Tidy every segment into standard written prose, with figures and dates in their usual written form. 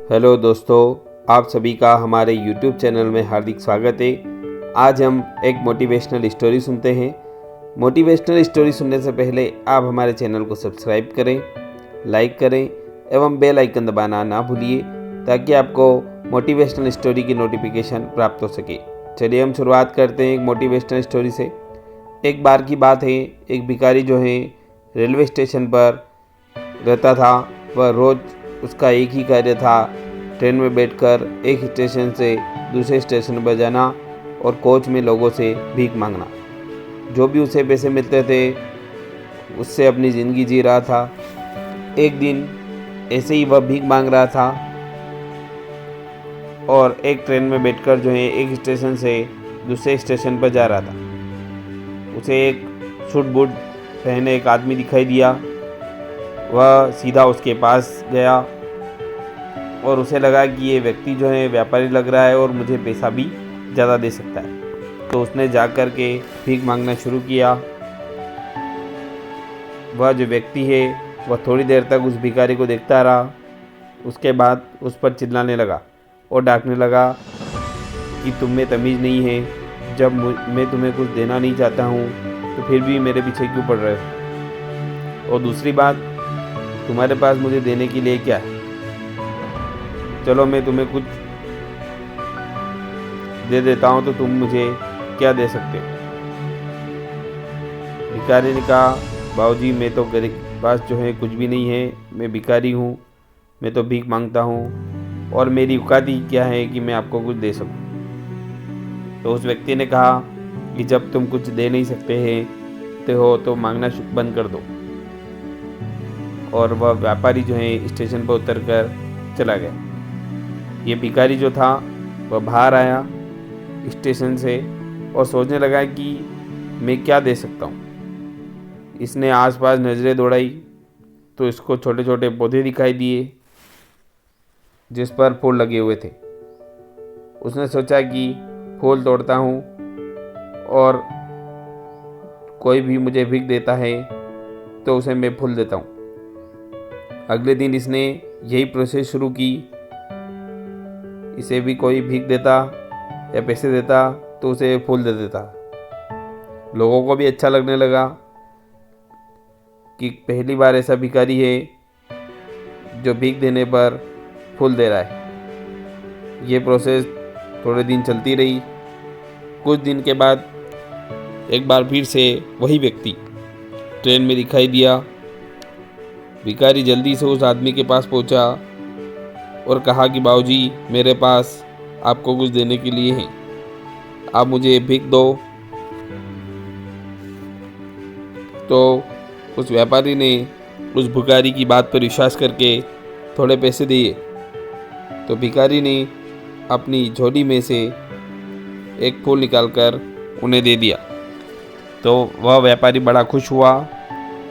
Hello दोस्तों, आप सभी का हमारे YouTube चैनल में हार्दिक स्वागत है। आज हम एक मोटिवेशनल स्टोरी सुनते हैं। मोटिवेशनल स्टोरी सुनने से पहले आप हमारे चैनल को सब्सक्राइब करें, लाइक करें एवं बेल आइकन दबाना ना भूलिए ताकि आपको मोटिवेशनल स्टोरी की नोटिफिकेशन प्राप्त हो सके। चलिए हम शुरुआत करते हैं एक मोटिवेशनल स्टोरी से। एक बार की बात है, एक भिखारी जो है रेलवे स्टेशन पर रहता था। वह रोज़ उसका एक ही कार्य था, ट्रेन में बैठकर एक स्टेशन से दूसरे स्टेशन पर जाना और कोच में लोगों से भीख मांगना। जो भी उसे पैसे मिलते थे उससे अपनी ज़िंदगी जी रहा था। एक दिन ऐसे ही वह भीख मांग रहा था और एक ट्रेन में बैठकर जो है एक स्टेशन से दूसरे स्टेशन पर जा रहा था। उसे एक सूट बूट पहने एक आदमी दिखाई दिया। वह सीधा उसके पास गया और उसे लगा कि ये व्यक्ति जो है व्यापारी लग रहा है और मुझे पैसा भी ज़्यादा दे सकता है। तो उसने जाकर के भीख मांगना शुरू किया। वह जो व्यक्ति है वह थोड़ी देर तक उस भिखारी को देखता रहा। उसके बाद उस पर चिल्लाने लगा और डांटने लगा कि तुम में तमीज़ नहीं है। जब मैं तुम्हें कुछ देना नहीं चाहता हूँ तो फिर भी मेरे पीछे क्यों पड़ रहे हो? और दूसरी बात, तुम्हारे पास मुझे देने के लिए क्या है? चलो मैं तुम्हें कुछ दे देता हूँ तो तुम मुझे क्या दे सकते हो? भिखारी ने कहा, बाबूजी मैं तो गरीब पास जो है कुछ भी नहीं है। मैं भिखारी हूँ, मैं तो भीख मांगता हूँ और मेरी औकात ही क्या है कि मैं आपको कुछ दे सकूँ। तो उस व्यक्ति ने कहा कि जब तुम कुछ दे नहीं सकते तो मांगना बंद कर दो। और वह व्यापारी जो है स्टेशन पर उतर कर चला गया। ये भिखारी जो था वह बाहर आया स्टेशन से और सोचने लगा कि मैं क्या दे सकता हूँ। इसने आसपास नज़रें दौड़ाई तो इसको छोटे छोटे पौधे दिखाई दिए जिस पर फूल लगे हुए थे। उसने सोचा कि फूल तोड़ता हूँ और कोई भी मुझे भीख देता है तो उसे मैं फूल देता हूँ। अगले दिन इसने यही प्रोसेस शुरू की। इसे भी कोई भीख देता या पैसे देता तो उसे फूल दे देता। लोगों को भी अच्छा लगने लगा कि पहली बार ऐसा भिखारी है जो भीख देने पर फूल दे रहा है। ये प्रोसेस थोड़े दिन चलती रही। कुछ दिन के बाद एक बार फिर से वही व्यक्ति ट्रेन में दिखाई दिया। भिखारी जल्दी से उस आदमी के पास पहुंचा और कहा कि बाबूजी मेरे पास आपको कुछ देने के लिए है, आप मुझे भीख दो। तो उस व्यापारी ने उस भिखारी की बात पर विश्वास करके थोड़े पैसे दिए। तो भिखारी ने अपनी झोली में से एक फूल निकालकर उन्हें दे दिया। तो वह व्यापारी बड़ा खुश हुआ।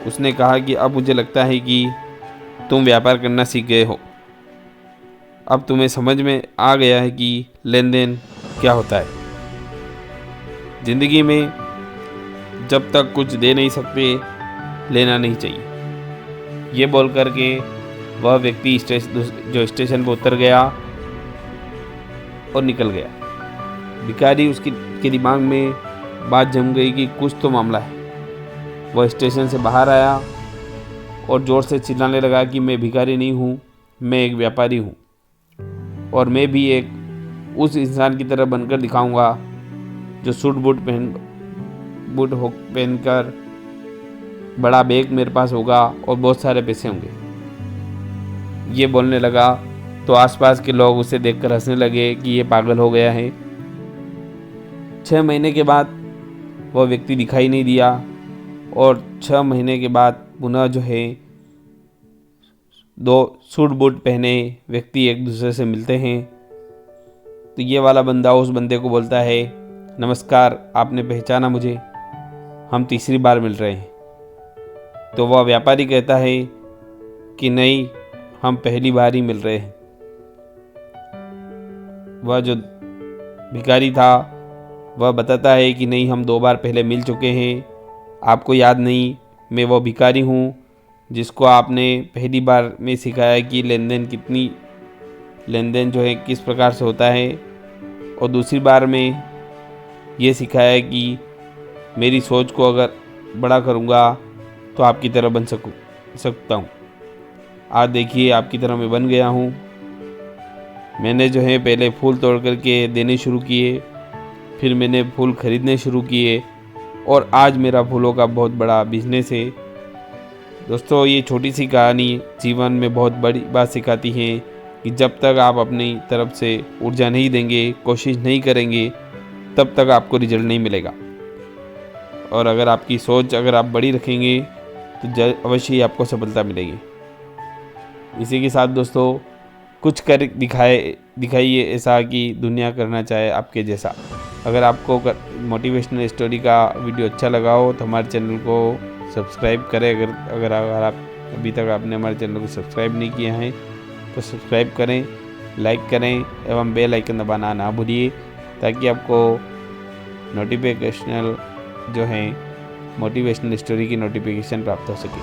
उसने कहा कि अब मुझे लगता है कि तुम व्यापार करना सीख गए हो। अब तुम्हें समझ में आ गया है कि लेन देन क्या होता है। ज़िंदगी में जब तक कुछ दे नहीं सकते लेना नहीं चाहिए। ये बोल कर के वह व्यक्ति जो स्टेशन पर उतर गया और निकल गया। भिखारी के दिमाग में बात जम गई कि कुछ तो मामला है। वह स्टेशन से बाहर आया और ज़ोर से चिल्लाने लगा कि मैं भिखारी नहीं हूँ, मैं एक व्यापारी हूँ और मैं भी एक उस इंसान की तरह बनकर दिखाऊंगा जो सूट बूट पहनकर बड़ा बैग मेरे पास होगा और बहुत सारे पैसे होंगे। ये बोलने लगा तो आसपास के लोग उसे देखकर हंसने लगे कि ये पागल हो गया है। 6 महीने के बाद वह व्यक्ति दिखाई नहीं दिया और 6 महीने के बाद पुनः जो है दो सूट बूट पहने व्यक्ति एक दूसरे से मिलते हैं। तो ये वाला बंदा उस बंदे को बोलता है, नमस्कार, आपने पहचाना मुझे? हम तीसरी बार मिल रहे हैं। तो वह व्यापारी कहता है कि नहीं, हम पहली बार ही मिल रहे हैं। वह जो भिखारी था वह बताता है कि नहीं, हम 2 बार पहले मिल चुके हैं, आपको याद नहीं? मैं वो भिखारी हूँ जिसको आपने पहली बार में सिखाया कि लेन देन कितनी लेन देन जो है किस प्रकार से होता है, और दूसरी बार में ये सिखाया है कि मेरी सोच को अगर बड़ा करूँगा तो आपकी तरह बन सकता हूँ। आज देखिए आपकी तरह मैं बन गया हूँ। मैंने जो है पहले फूल तोड़ करके देने शुरू किए, फिर मैंने फूल खरीदने शुरू किए, और आज मेरा फूलों का बहुत बड़ा बिजनेस है। दोस्तों, ये छोटी सी कहानी जीवन में बहुत बड़ी बात सिखाती है कि जब तक आप अपनी तरफ से ऊर्जा नहीं देंगे, कोशिश नहीं करेंगे, तब तक आपको रिजल्ट नहीं मिलेगा। और अगर आपकी सोच अगर आप बड़ी रखेंगे तो अवश्य ही आपको सफलता मिलेगी। इसी के साथ दोस्तों, कुछ कर दिखाइए ऐसा कि दुनिया करना चाहे आपके जैसा। अगर आपको मोटिवेशनल स्टोरी का वीडियो अच्छा लगा हो तो हमारे चैनल को सब्सक्राइब करें। अगर आप अभी तक आपने हमारे चैनल को सब्सक्राइब नहीं किया है तो सब्सक्राइब करें, लाइक करें एवं बेल आइकन दबाना ना भूलिए, ताकि आपको नोटिफिकेशनल जो है मोटिवेशनल स्टोरी की नोटिफिकेशन प्राप्त हो सके।